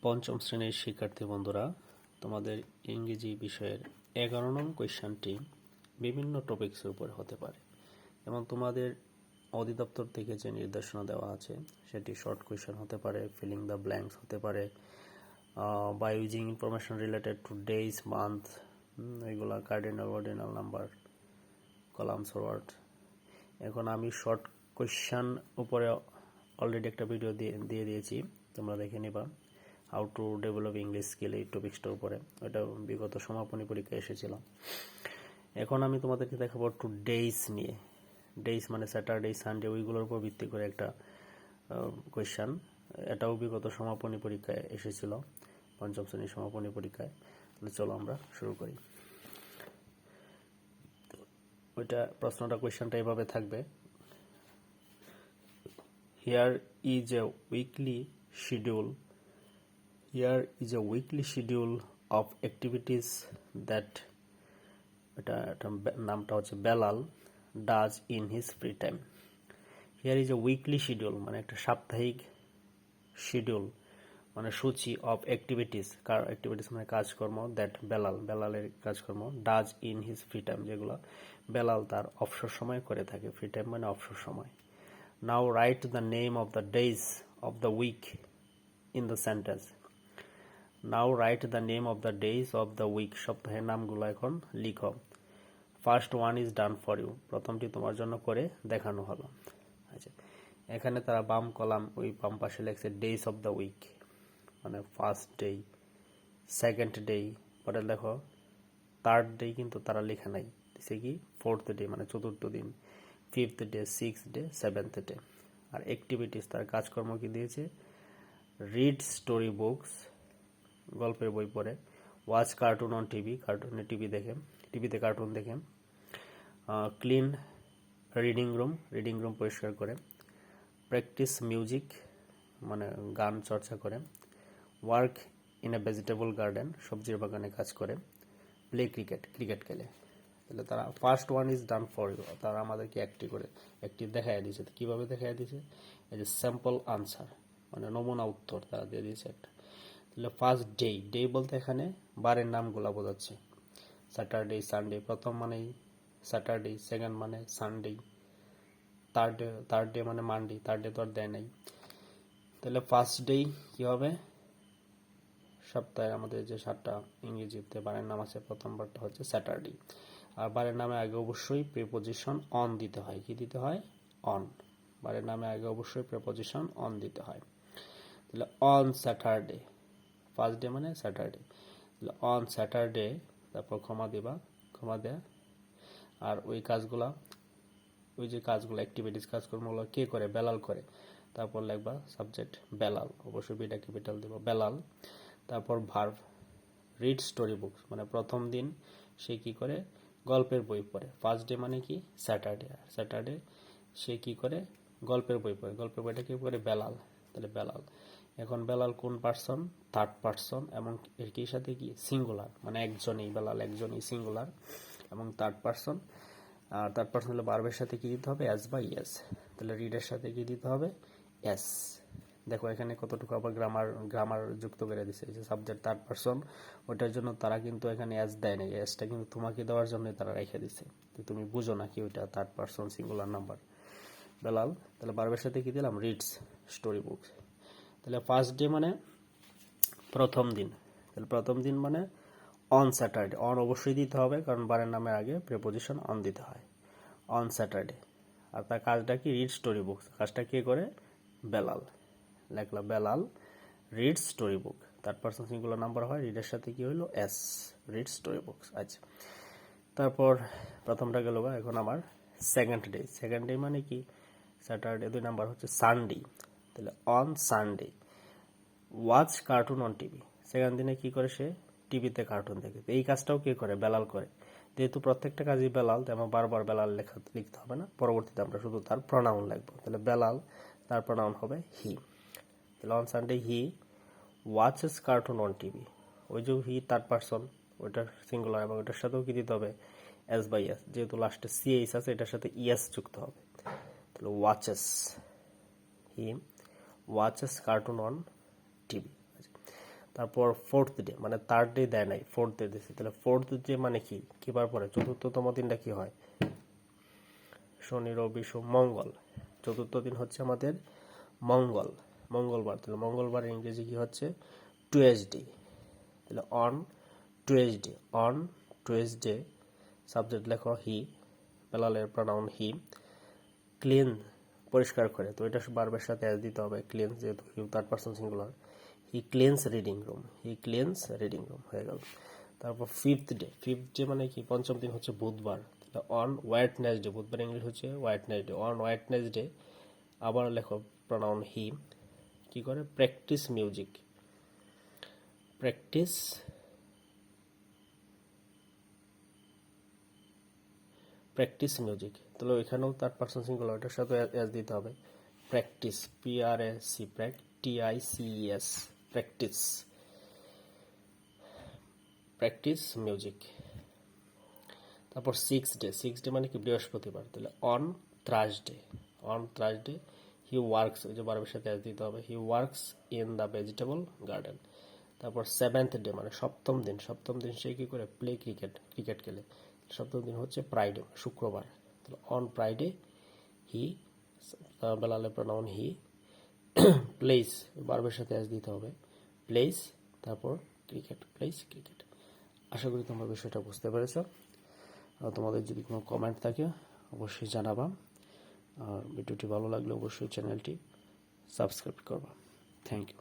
পঞ্চম শ্রেণীর শিক্ষার্থী বন্ধুরা, তোমাদের ইংরেজি বিষয়ের 11 নং কোয়েশ্চনটি বিভিন্ন টপিক্সের উপর হতে পারে। যেমন তোমাদের অধিদপ্তর থেকে যে নির্দেশনা দেওয়া আছে সেটি শর্ট কোয়েশ্চন হতে পারে, ফিলিং দ্য ব্ল্যাঙ্কস হতে পারে, by using information related to days, month, এগুলা cardinal ordinal number, columns word. এখন আমি শর্ট কোয়েশ্চন উপরে অলরেডি একটা ভিডিও দিয়ে দিয়েছি, তোমরা দেখে নিবা। How to develop English skill, এই টপিক্সটার উপরে, ওটা বিগত সমাপনী পরীক্ষায় এসেছিল। এখন আমি তোমাদেরকে দেখাবো টু ডেইজ নিয়ে। ডেইজ মানে স্যাটারডে, সানডে, ওইগুলোর উপর ভিত্তি করে একটা কোয়েশ্চান। এটাও বিগত সমাপনী পরীক্ষায় এসেছিল, পঞ্চম শ্রেণীর সমাপনী পরীক্ষায়। তাহলে চলো আমরা শুরু করি। ওইটা প্রশ্নটা, কোয়েশ্চানটা এভাবে থাকবে: here is a weekly schedule Here is a weekly schedule of activities that নামটা হচ্ছে Belal does in his free time. Here is a weekly schedule মানে একটা সাপ্তাহিক শিডিউল মানে সূচি of activities, activities মানে কাজকর্ম, that বেলালের কাজকর্ম, does in his free time যেগুলো বেলাল তার অবসর সময় করে থাকে। ফ্রি টাইম মানে অবসর সময়। Now write the name of the days of the week in the sentence. Now write the name of the days of the week. সপ্তাহের নামগুলো এখন লিখো। First one is done for you, প্রথমটি তোমার জন্য করে দেখানো হলো। আচ্ছা, এখানে তারা বাম কলাম ওই বাম পাশে লেখছে ডেজ অফ দ্য উইক, মানে ফার্স্ট ডে, সেকেন্ড ডে, পরে দেখো থার্ড ডে কিন্তু তারা লেখা নাই, দিছে কি ফোর্থ ডে মানে চতুর্থ দিন, fifth day, sixth day, seventh day. আর অ্যাক্টিভিটিস তার কাজকর্ম কি দিয়েছে: রিড স্টোরি বুকস, গল্পের বই পড়ে, ওয়াচ কার্টুন অন টিভি, কার্টুনে টিভিতে কার্টুন দেখে, ক্লিন রিডিং রুম পরিষ্কার করে, প্র্যাকটিস মিউজিক মানে গান চর্চা করে, work in a vegetable garden সবজির বাগানে কাজ করে, প্লে ক্রিকেট খেলে। তাহলে তারা first one is done for you, তারা আমাদেরকে একটি দেখাই দিয়েছে। কীভাবে দেখাই দিয়েছে? এই যে স্যাম্পল আনসার মানে নমুনা উত্তর তারা দিয়ে দিয়েছে একটা। তাহলে ফার্স্ট ডে বলতে এখানে বারের নামগুলা বোঝাচ্ছে। স্যাটারডে, সানডে, প্রথম মানেই স্যাটারডে, সেকেন্ড মানে সানডে, থার্ড ডে মানে মানডে, থার্ড ডে তো আর দেয় নাই। তাহলে ফার্স্ট ডে কি হবে? সপ্তাহে আমাদের যে 7টা ইংরেজিতে বারের নাম আছে, প্রথম বারটা হচ্ছে স্যাটারডে। আর বারের নামে আগে অবশ্যই প্রিপোজিশন অন দিতে হয়। কি দিতে হয়? অন। বারের নামে আগে অবশ্যই প্রিপোজিশন অন দিতে হয়। তাহলে অন স্যাটারডে, ফার্স্ট ডে মানে স্যাটারডে, তাহলে অন স্যাটারডে, তারপর ক্ষমা দেয়া। আর ওই যে কাজগুলো অ্যাক্টিভিটিস কাজকর্মগুলো কে করে? বেলাল করে। তারপর লিখবা সাবজেক্ট বেলাল, অবশ্যই বিটা ক্যাপিটাল দেব, বেলাল। তারপর ভার্ব, রিড স্টোরি বুকস মানে প্রথম দিন সে কি করে? গল্পের বই পড়ে। ফার্স্ট ডে মানে কি? স্যাটারডে সে কি করে? গল্পের বই পড়ে। গল্পের বইটা কি করে? বেলাল। তাহলে বেলাল। এখন বেলাল কোন পার্সন? থার্ড পার্সন, এবং এর কি সাথে কি? সিঙ্গুলার, মানে একজনই, বেলাল একজনই, সিঙ্গুলার এবং থার্ড পার্সন। আর থার্ড পার্সন হলে ভার্বের সাথে কি দিতে হবে? এস বা ইয়েস। তাহলে রিডের সাথে কি দিতে হবে? এস। দেখো এখানে কতটুকু আবার গ্রামার যুক্ত করে দিছে। যে সাবজেক্ট থার্ড পার্সন, ওটার জন্য তারা কিন্তু এখানে এস দেয় নাই, এসটা কিন্তু তোমাকে দেওয়ার জন্য তারা রেখে দিছে। তো তুমি বুঝো না কি ওইটা third person singular number, Belal. তাহলে ভার্বের সাথে কি দিলাম? Reads story books. তাহলে ফার্স্ট ডে মানে প্রথম দিন। তাহলে প্রথম দিন মানে অন স্যাটারডে, অন অবশ্যই দিতে হবে কারণ বারের নামের আগে প্রিপোজিশন অন দিতে হয়। On Saturday. আর তার কাজটা কি? Read story books. কাজটা কে করে? বেলাল। লেখলা Belal read story book. Third person singular number হয়, রিডের সাথে কি হইলো? S, read story books. আচ্ছা, তারপর প্রথমটা গেল। এখন আমার সেকেন্ড ডে মানে কি? স্যাটারডে। 2 নাম্বার হচ্ছে সানডে। তাহলে on Sunday watch cartoon on TV. Second দিনে কি করে? সে টিভিতে কার্টুন দেখে। এই কাজটাও কে করে? বেলাল করে। যেহেতু প্রত্যেকটা কাজই বেলাল, তেমন বারবার বেলাল লিখতে হবে না। পরবর্তীতে আমরা শুধু তার প্রনাউন লিখবো। তাহলে বেলাল, তার প্রনাউন হবে হি। তাহলে on Sunday he watches cartoon on TV. ওই যে হি থার্ড পার্সন, ওইটার সিঙ্গুলার, এবং ওইটার সাথেও কি দিতে হবে? S by S. যেহেতু লাস্টে সিএইচ আছে, এটার সাথে ইএস যুক্ত হবে। তাহলে watches, he watches cartoon on TV. তারপর ফোর্থ ডে মানে থার্ড ডে দেয় নাই, ফোর্থ ডে দিয়েছে। তাহলে ফোর্থ ডে মানে কি, কি বার পরে চতুর্থতম দিনটা কি হয়, শনি রবি সোম মঙ্গল, চতুর্থ দিন হচ্ছে আমাদের মঙ্গলবার। তাহলে মঙ্গলবার ইংরেজি কি হচ্ছে, টুয়েসডে। তাহলে অন টুয়েসডে সাবজেক্ট লেখো হি, প্লারালের প্রনাউন হি। ক্লিন পরিষ্কার করে, তো এটা বারবার সাথে অ্যাজ দিতে হবে, ক্লিনস যেহেতু হিউ থার্ড পারসন সিঙ্গুলার। হি ক্লিনস রিডিং রুম হয়ে গেল। তারপর ফিফথ ডে মানে কি, পঞ্চম দিন হচ্ছে বুধবার। তাহলে অন ওয়েডনেসডে, বুধবার ইংলিশ হচ্ছে ওয়েডনেসডে। অন ওয়েডনেসডে আবার লেখো প্রনাউন হি, কি করে, প্র্যাকটিস মিউজিক। তাহলে এখানেও থার্ড পারসন সিঙ্গুলার, এটার সাথে এস দিতে হবে, practice, PRAC TICES, practice music. তারপর সিক্স ডে মানে কি, বৃহস্পতিবার। তাহলে অন থার্সডে হি ওয়ার্কস, ওই যে বারবার সাথে এস দিতে হবে, he works in the vegetable garden. তারপর সেভেন্থ ডে মানে সপ্তম দিন সে কি করে, প্লে ক্রিকেট খেলে। সপ্তম দিন হচ্ছে ফ্রাইডে, শুক্রবার। তাহলে অন ফ্রাইডে হি, বেলালে প্রনাউন হি, প্লেস, বারবার সাথে এস দিতে হবে, প্লেস, তারপর ক্রিকেট। আশা করি তোমরা বিষয়টা বুঝতে পেরেছ। আর তোমাদের যদি কোনো কমেন্ট থাকে অবশ্যই জানাবা, আর ভিডিওটি ভালো লাগলে অবশ্যই চ্যানেলটি সাবস্ক্রাইব করবা। Thank you.